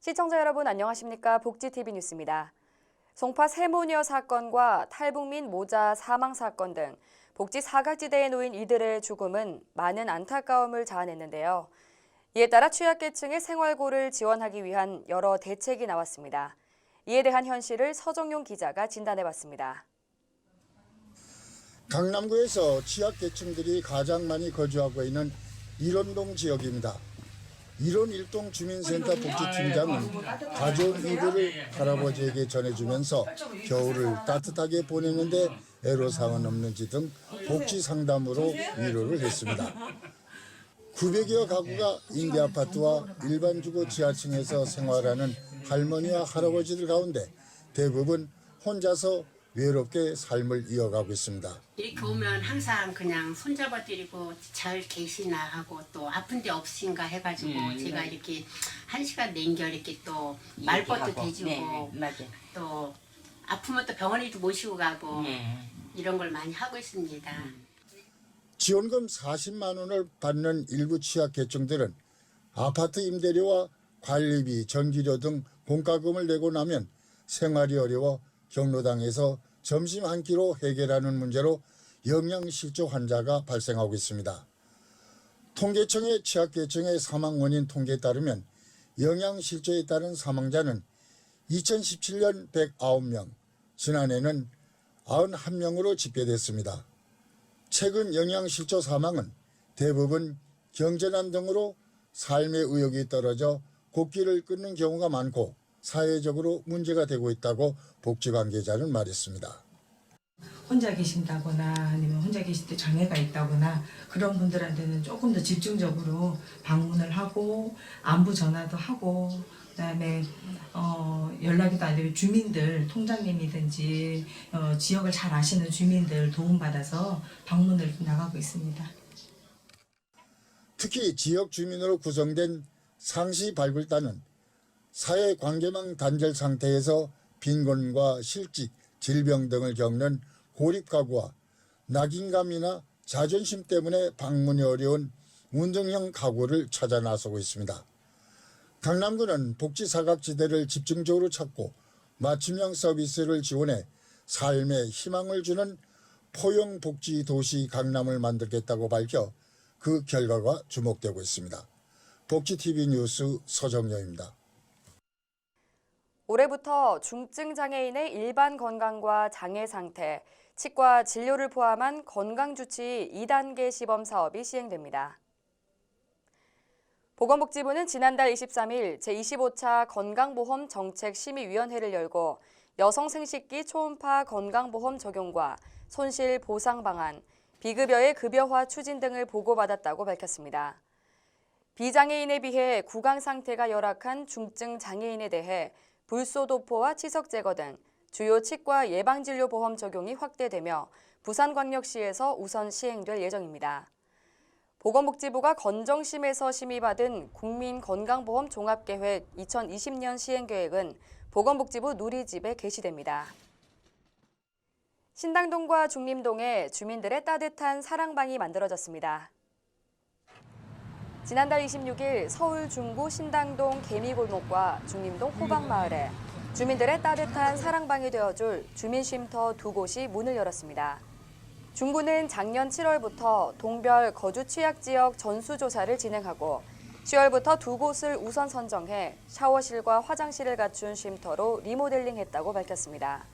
시청자 여러분 안녕하십니까? 복지TV 뉴스입니다. 송파 세모녀 사건과 탈북민 모자 사망 사건 등 복지 사각지대에 놓인 이들의 죽음은 많은 안타까움을 자아냈는데요. 이에 따라 취약계층의 생활고를 지원하기 위한 여러 대책이 나왔습니다. 이에 대한 현실을 서정용 기자가 진단해봤습니다. 강남구에서 취약계층들이 가장 많이 거주하고 있는 일원동 지역입니다. 일원 일동 주민센터 복지팀장은 가져온 이들을 할아버지에게 전해주면서 겨울을 따뜻하게 보내는데 애로사항은 없는지 등 복지 상담으로 위로를 했습니다. 900여 가구가 임대아파트와 일반 주거 지하층에서 생활하는 할머니와 할아버지들 가운데 대부분 혼자서 외롭게 삶을 이어가고 있습니다. 이렇게 오면 항상 그냥 손잡아드리고 잘 계시나 하고 또 아픈 데 없으신가 해가지고 제가 이렇게 1시간 냉겨 이렇게 또 말벗도 대주고 또 아프면 또 병원에도 모시고 가고 이런 걸 많이 하고 있습니다. 지원금 40만 원을 받는 일부 취약계층들은 아파트 임대료와 관리비, 전기료 등 공과금을 내고 나면 생활이 어려워 경로당에서 점심 한 끼로 해결하는 문제로 영양실조 환자가 발생하고 있습니다. 통계청의 취약계층의 사망 원인 통계에 따르면 영양실조에 따른 사망자는 2017년 109명, 지난해는 91명으로 집계됐습니다. 최근 영양실조 사망은 대부분 경제난 등으로 삶의 의욕이 떨어져 곡기를 끊는 경우가 많고 사회적으로 문제가 되고 있다고 복지 관계자는 말했습니다. 혼자 계신다거나 아니면 혼자 계실 때 장애가 있다거나 그런 분들한테는 조금 더 집중적으로 방문을 하고 안부 전화도 하고 그다음에 연락이 안 되면 주민들 통장님이든지 지역을 잘 아시는 주민들 도움받아서 방문을 나가고 있습니다. 특히 지역 주민으로 구성된 상시 발굴단은 사회관계망 단절 상태에서 빈곤과 실직, 질병 등을 겪는 고립가구와 낙인감이나 자존심 때문에 방문이 어려운 운동형 가구를 찾아 나서고 있습니다. 강남구는 복지사각지대를 집중적으로 찾고 맞춤형 서비스를 지원해 삶에 희망을 주는 포용복지도시 강남을 만들겠다고 밝혀 그 결과가 주목되고 있습니다. 복지TV 뉴스 서정여입니다. 올해부터 중증 장애인의 일반 건강과 장애 상태, 치과 진료를 포함한 건강주치 2단계 시범 사업이 시행됩니다. 보건복지부는 지난달 23일 제25차 건강보험 정책심의위원회를 열고 여성 생식기 초음파 건강보험 적용과 손실 보상 방안, 비급여의 급여화 추진 등을 보고받았다고 밝혔습니다. 비장애인에 비해 구강 상태가 열악한 중증 장애인에 대해 불소도포와 치석 제거 등 주요 치과 예방진료보험 적용이 확대되며 부산광역시에서 우선 시행될 예정입니다. 보건복지부가 건정심에서 심의받은 국민건강보험 종합계획 2020년 시행계획은 보건복지부 누리집에 게시됩니다. 신당동과 중림동에 주민들의 따뜻한 사랑방이 만들어졌습니다. 지난달 26일 서울 중구 신당동 개미골목과 중림동 호박마을에 주민들의 따뜻한 사랑방이 되어줄 주민쉼터 2곳이 문을 열었습니다. 중구는 작년 7월부터 동별 거주 취약지역 전수조사를 진행하고 10월부터 2곳을 우선 선정해 샤워실과 화장실을 갖춘 쉼터로 리모델링했다고 밝혔습니다.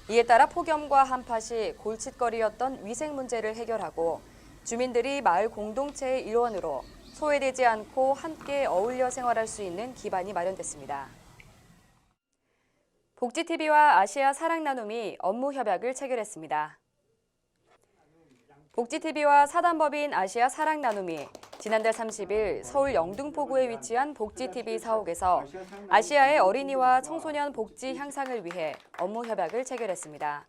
이에 따라 폭염과 한파시 골칫거리였던 위생 문제를 해결하고 주민들이 마을 공동체의 일원으로 소외되지 않고 함께 어울려 생활할 수 있는 기반이 마련됐습니다. 복지TV와 아시아 사랑나눔이 업무 협약을 체결했습니다. 복지TV와 사단법인 아시아 사랑나눔이 지난달 30일 서울 영등포구에 위치한 복지TV 사옥에서 아시아의 어린이와 청소년 복지 향상을 위해 업무 협약을 체결했습니다.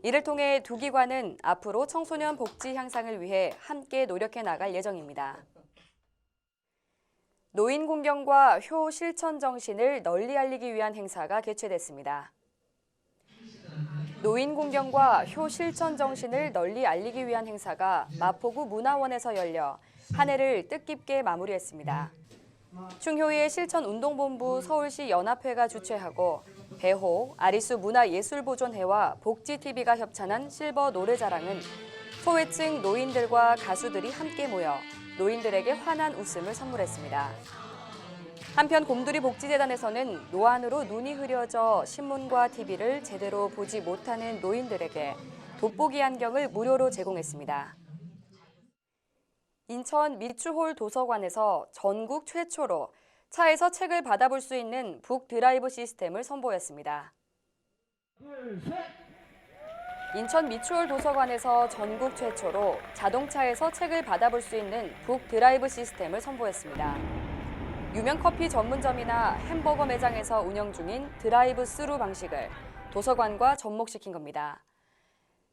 이를 통해 두 기관은 앞으로 청소년 복지 향상을 위해 함께 노력해 나갈 예정입니다. 노인 공경과 효 실천 정신을 널리 알리기 위한 행사가 개최됐습니다. 노인 공경과 효 실천 정신을 널리 알리기 위한 행사가 마포구 문화원에서 열려 한 해를 뜻깊게 마무리했습니다. 충효의 실천운동본부 서울시 연합회가 주최하고 배호, 아리수 문화예술보존회와 복지TV가 협찬한 실버 노래자랑은 소외층 노인들과 가수들이 함께 모여 노인들에게 환한 웃음을 선물했습니다. 한편 곰돌이 복지재단에서는 노안으로 눈이 흐려져 신문과 TV를 제대로 보지 못하는 노인들에게 돋보기 안경을 무료로 제공했습니다. 인천 미추홀 도서관에서 전국 최초로 차에서 책을 받아볼 수 있는 북 드라이브 시스템을 선보였습니다. 인천 미추홀 도서관에서 전국 최초로 자동차에서 책을 받아볼 수 있는 북 드라이브 시스템을 선보였습니다. 유명 커피 전문점이나 햄버거 매장에서 운영 중인 드라이브 스루 방식을 도서관과 접목시킨 겁니다.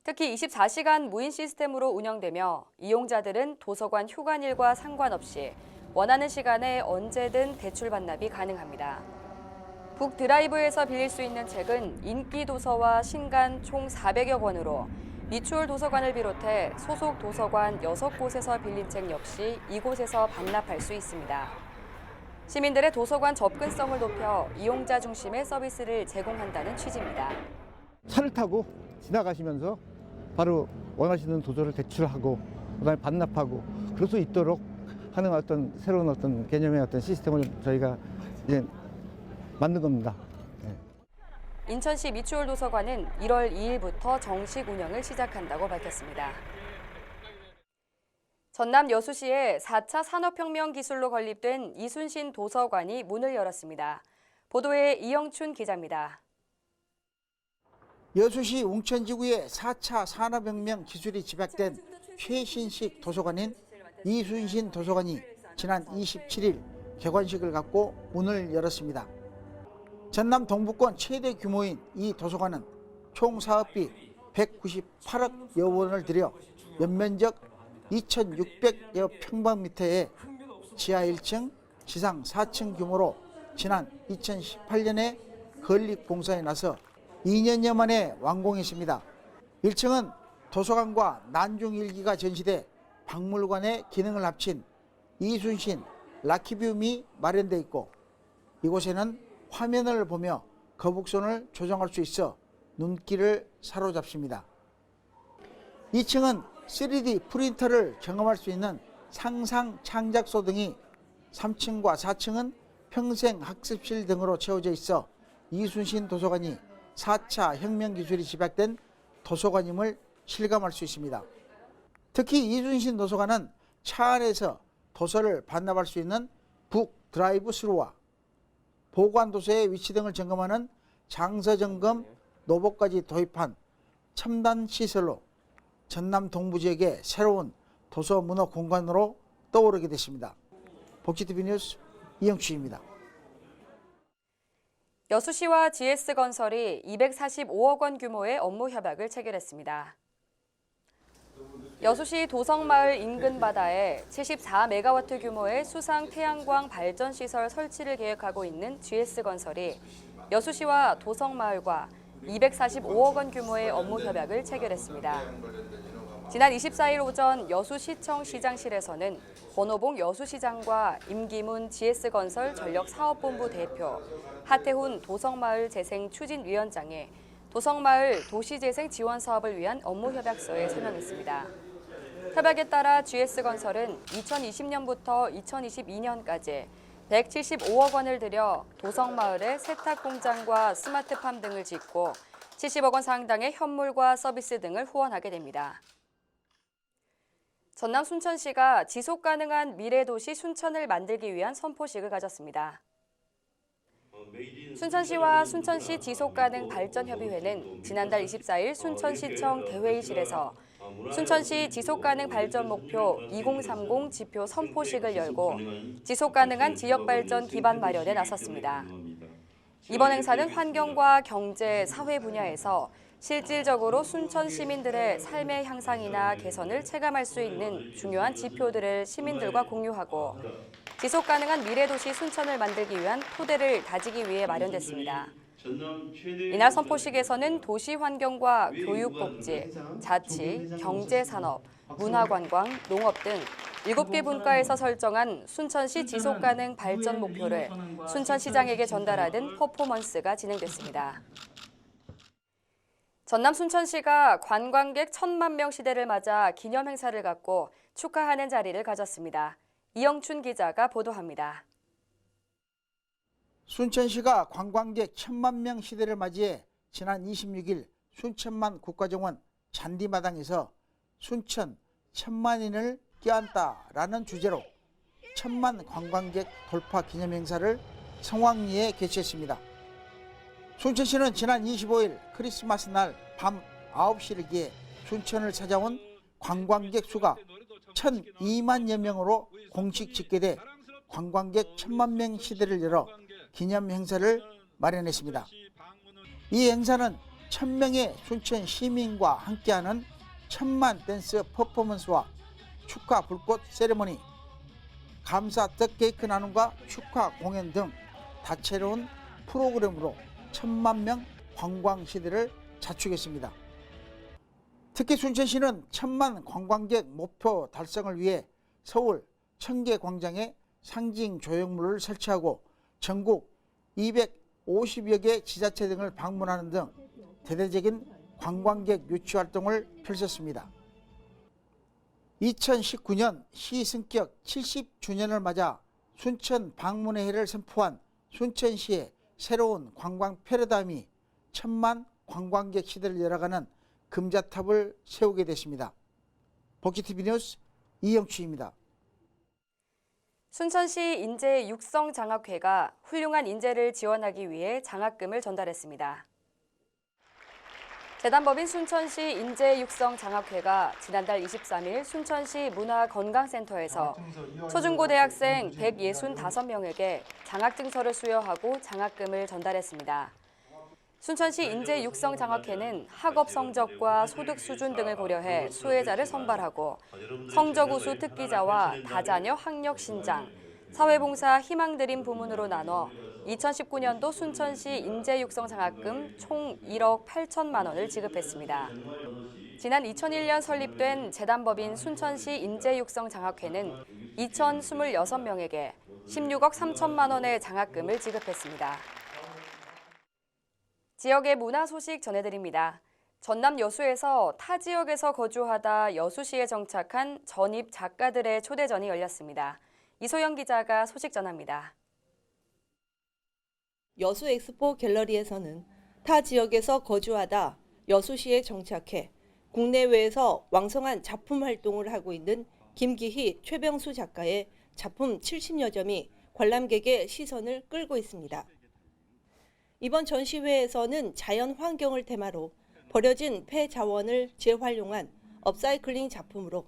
특히 24시간 무인 시스템으로 운영되며 이용자들은 도서관 휴관일과 상관없이 원하는 시간에 언제든 대출 반납이 가능합니다. 북 드라이브에서 빌릴 수 있는 책은 인기 도서와 신간 총 400여 권으로 미추홀 도서관을 비롯해 소속 도서관 6곳에서 빌린 책 역시 이곳에서 반납할 수 있습니다. 시민들의 도서관 접근성을 높여 이용자 중심의 서비스를 제공한다는 취지입니다. 차를 타고 지나가시면서 바로 원하시는 도서를 대출하고 그다음에 반납하고 그럴 수 있도록 하는 어떤 새로운 어떤 개념의 어떤 시스템을 저희가 이제 만든 겁니다. 네. 인천시 미추홀 도서관은 1월 2일부터 정식 운영을 시작한다고 밝혔습니다. 전남 여수시에 4차 산업혁명 기술로 건립된 이순신 도서관이 문을 열었습니다. 보도에 이영춘 기자입니다. 여수시 웅천지구에 4차 산업혁명 기술이 집약된 최신식 도서관인 이순신 도서관이 지난 27일 개관식을 갖고 문을 열었습니다. 전남 동부권 최대 규모인 이 도서관은 총 사업비 198억여 원을 들여 연면적 2,600여 평방미터의 지하 1층, 지상 4층 규모로 지난 2018년에 건립 공사에 나서 2년여 만에 완공했습니다. 1층은 도서관과 난중일기가 전시돼 박물관의 기능을 합친 이순신 라키비움이 마련돼 있고 이곳에는 화면을 보며 거북선을 조정할 수 있어 눈길을 사로잡습니다. 2층은 3D 프린터를 경험할 수 있는 상상 창작소 등이 3층과 4층은 평생학습실 등으로 채워져 있어 이순신 도서관이 4차 혁명기술이 집약된 도서관임을 실감할 수 있습니다. 특히 이순신 도서관은 차 안에서 도서를 반납할 수 있는 북 드라이브 스루와 보관도서의 위치 등을 점검하는 장서점검 로봇까지 도입한 첨단 시설로 전남 동부 지역의 새로운 도서 문화 공간으로 떠오르게 됐습니다. 복지TV 뉴스 이영춘입니다. 여수시와 GS건설이 245억 원 규모의 업무 협약을 체결했습니다. 여수시 도성마을 인근 바다에 74메가와트 규모의 수상 태양광 발전 시설 설치를 계획하고 있는 GS건설이 여수시와 도성마을과 245억 원 규모의 업무 협약을 체결했습니다. 지난 24일 오전 여수시청 시장실에서는 권오봉 여수시장과 임기문 GS건설 전력사업본부 대표, 하태훈 도성마을 재생 추진위원장이 도성마을 도시재생 지원 사업을 위한 업무 협약서에 서명했습니다. 협약에 따라 GS건설은 2020년부터 2022년까지 175억 원을 들여 도성마을에 세탁공장과 스마트팜 등을 짓고 70억 원 상당의 현물과 서비스 등을 후원하게 됩니다. 전남 순천시가 지속가능한 미래도시 순천을 만들기 위한 선포식을 가졌습니다. 순천시와 순천시 지속가능 발전협의회는 지난달 24일 순천시청 대회의실에서 순천시 지속가능 발전 목표 2030 지표 선포식을 열고 지속가능한 지역발전 기반 마련에 나섰습니다. 이번 행사는 환경과 경제, 사회 분야에서 실질적으로 순천 시민들의 삶의 향상이나 개선을 체감할 수 있는 중요한 지표들을 시민들과 공유하고 지속가능한 미래도시 순천을 만들기 위한 토대를 다지기 위해 마련됐습니다. 이날 선포식에서는 도시환경과 교육복지, 자치, 경제산업, 문화관광, 농업 등 7개 분과에서 설정한 순천시 지속가능 발전 목표를 순천시장에게 전달하는 퍼포먼스가 진행됐습니다. 전남 순천시가 관광객 1,000만 명 시대를 맞아 기념 행사를 갖고 축하하는 자리를 가졌습니다. 이영춘 기자가 보도합니다. 순천시가 관광객 1,000만 명 시대를 맞이해 지난 26일 순천만 국가정원 잔디마당에서 순천 1,000만인을 껴안다라는 주제로 1,000만 관광객 돌파 기념 행사를 성황리에 개최했습니다. 순천시는 지난 25일 크리스마스 날 밤 9시를 기해 순천을 찾아온 관광객 수가 1,002만여 명으로 공식 집계돼 관광객 1,000만 명 시대를 열어 기념 행사를 마련했습니다. 이 행사는 1,000명의 순천 시민과 함께하는 1,000만 댄스 퍼포먼스와 축하 불꽃 세레머니, 감사 떡 케이크 나눔과 축하 공연 등 다채로운 프로그램으로 1,000만 명 관광 시대를 자축했습니다. 특히 순천시는 1,000만 관광객 목표 달성을 위해 서울 청계광장에 상징 조형물을 설치하고 전국 250여 개 지자체 등을 방문하는 등 대대적인 관광객 유치 활동을 펼쳤습니다. 2019년 시 승격 70주년을 맞아 순천 방문의 해를 선포한 순천시의 새로운 관광 패러다임이 1,000만 관광객 시대를 열어가는 금자탑을 세우게 됐습니다. 복지TV 뉴스 이영추입니다. 순천시 인재 육성 장학회가 훌륭한 인재를 지원하기 위해 장학금을 전달했습니다. 재단법인 순천시 인재 육성 장학회가 지난달 23일 순천시 문화건강센터에서 초중고 대학생 165명에게 장학증서를 수여하고 장학금을 전달했습니다. 순천시 인재 육성 장학회는 학업 성적과 소득 수준 등을 고려해 수혜자를 선발하고 성적 우수 특기자와 다자녀 학력 신장, 사회봉사 희망드림 부문으로 나눠 2019년도 순천시 인재 육성 장학금 총 1억 8천만 원을 지급했습니다. 지난 2001년 설립된 재단법인 순천시 인재 육성 장학회는 2,026명에게 16억 3천만 원의 장학금을 지급했습니다. 지역의 문화 소식 전해드립니다. 전남 여수에서 타 지역에서 거주하다 여수시에 정착한 전입 작가들의 초대전이 열렸습니다. 이소영 기자가 소식 전합니다. 여수 엑스포 갤러리에서는 타 지역에서 거주하다 여수시에 정착해 국내외에서 왕성한 작품 활동을 하고 있는 김기희, 최병수 작가의 작품 70여 점이 관람객의 시선을 끌고 있습니다. 이번 전시회에서는 자연 환경을 테마로 버려진 폐자원을 재활용한 업사이클링 작품으로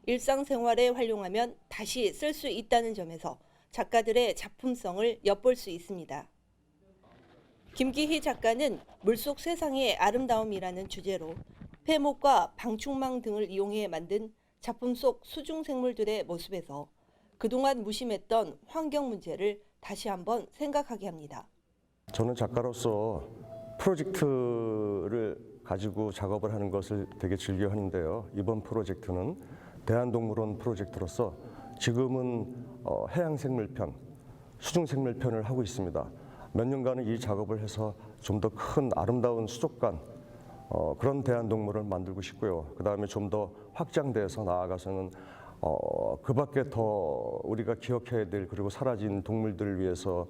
일상생활에 활용하면 다시 쓸 수 있다는 점에서 작가들의 작품성을 엿볼 수 있습니다. 김기희 작가는 물속 세상의 아름다움이라는 주제로 폐목과 방충망 등을 이용해 만든 작품 속 수중생물들의 모습에서 그동안 무심했던 환경 문제를 다시 한번 생각하게 합니다. 저는 작가로서 프로젝트를 가지고 작업을 하는 것을 되게 즐겨 하는데요. 이번 프로젝트는 대한동물원 프로젝트로서 지금은 해양생물편, 수중생물편을 하고 있습니다. 몇 년간은 이 작업을 해서 좀 더 큰 아름다운 수족관, 그런 대한동물을 만들고 싶고요. 그 다음에 좀 더 확장돼서 나아가서는 그 밖에 더 우리가 기억해야 될 그리고 사라진 동물들을 위해서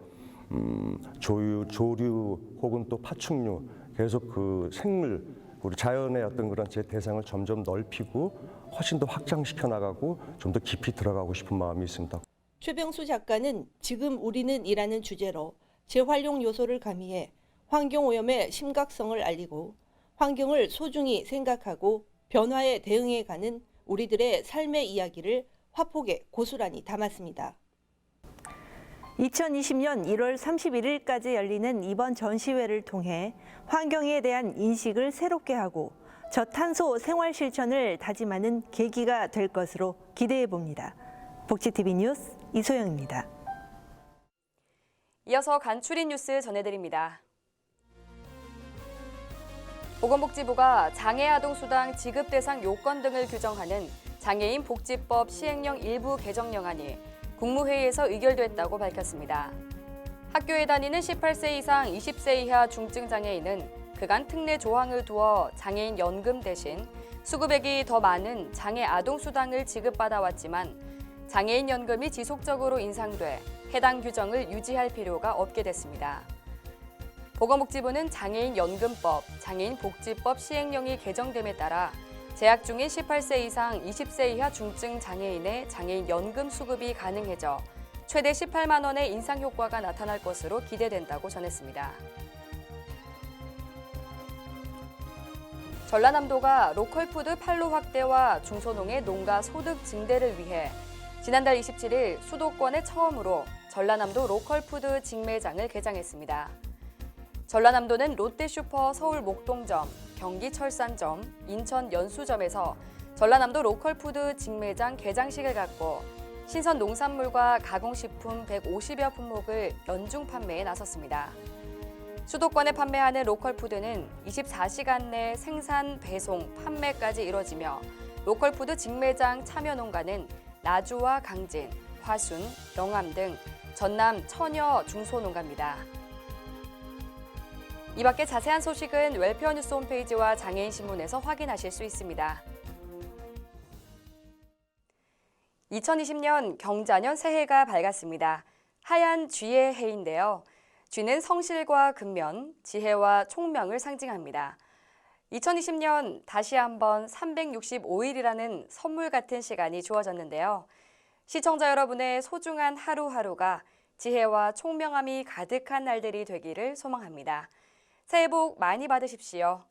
조류 혹은 또 파충류 계속 그 생물 우리 자연의 어떤 그런 제 대상을 점점 넓히고 훨씬 더 확장시켜 나가고 좀 더 깊이 들어가고 싶은 마음이 있습니다. 최병수 작가는 지금 우리는 이라는 주제로 재활용 요소를 가미해 환경오염의 심각성을 알리고 환경을 소중히 생각하고 변화에 대응해가는 우리들의 삶의 이야기를 화폭에 고스란히 담았습니다. 2020년 1월 31일까지 열리는 이번 전시회를 통해 환경에 대한 인식을 새롭게 하고 저탄소 생활 실천을 다짐하는 계기가 될 것으로 기대해 봅니다. 복지TV 뉴스 이소영입니다. 이어서 간추린 뉴스 전해드립니다. 보건복지부가 장애아동수당 지급 대상 요건 등을 규정하는 장애인 복지법 시행령 일부 개정령안이 국무회의에서 의결됐다고 밝혔습니다. 학교에 다니는 18세 이상 20세 이하 중증 장애인은 그간 특례 조항을 두어 장애인 연금 대신 수급액이 더 많은 장애 아동 수당을 지급받아왔지만 장애인 연금이 지속적으로 인상돼 해당 규정을 유지할 필요가 없게 됐습니다. 보건복지부는 장애인 연금법, 장애인 복지법 시행령이 개정됨에 따라 재학 중인 18세 이상 20세 이하 중증 장애인의 장애인 연금 수급이 가능해져 최대 18만 원의 인상 효과가 나타날 것으로 기대된다고 전했습니다. 전라남도가 로컬푸드 판로 확대와 중소농의 농가 소득 증대를 위해 지난달 27일 수도권에 처음으로 전라남도 로컬푸드 직매장을 개장했습니다. 전라남도는 롯데슈퍼 서울 목동점, 경기 철산점, 인천 연수점에서 전라남도 로컬푸드 직매장 개장식을 갖고 신선 농산물과 가공식품 150여 품목을 연중 판매에 나섰습니다. 수도권에 판매하는 로컬푸드는 24시간 내 생산, 배송, 판매까지 이뤄지며 로컬푸드 직매장 참여 농가는 나주와 강진, 화순, 영암 등 전남 천여 중소농가입니다. 이 밖에 자세한 소식은 웰페어 뉴스 홈페이지와 장애인 신문에서 확인하실 수 있습니다. 2020년 경자년 새해가 밝았습니다. 하얀 쥐의 해인데요. 쥐는 성실과 근면, 지혜와 총명을 상징합니다. 2020년 다시 한번 365일이라는 선물 같은 시간이 주어졌는데요. 시청자 여러분의 소중한 하루하루가 지혜와 총명함이 가득한 날들이 되기를 소망합니다. 새해 복 많이 받으십시오.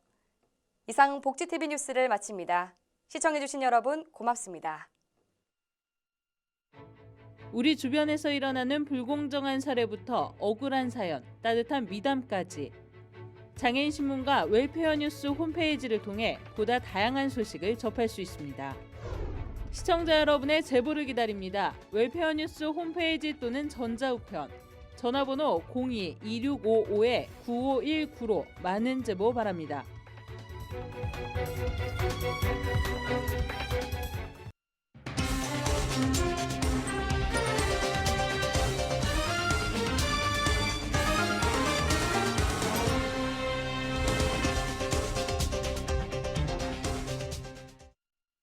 이상 복지TV 뉴스를 마칩니다. 시청해주신 여러분 고맙습니다. 우리 주변에서 일어나는 불공정한 사례부터 억울한 사연, 따뜻한 미담까지 장애인 신문과 웰페어 뉴스 홈페이지를 통해 보다 다양한 소식을 접할 수 있습니다. 시청자 여러분의 제보를 기다립니다. 웰페어 뉴스 홈페이지 또는 전자우편, 전화번호 02-2655-9519로 많은 제보 바랍니다.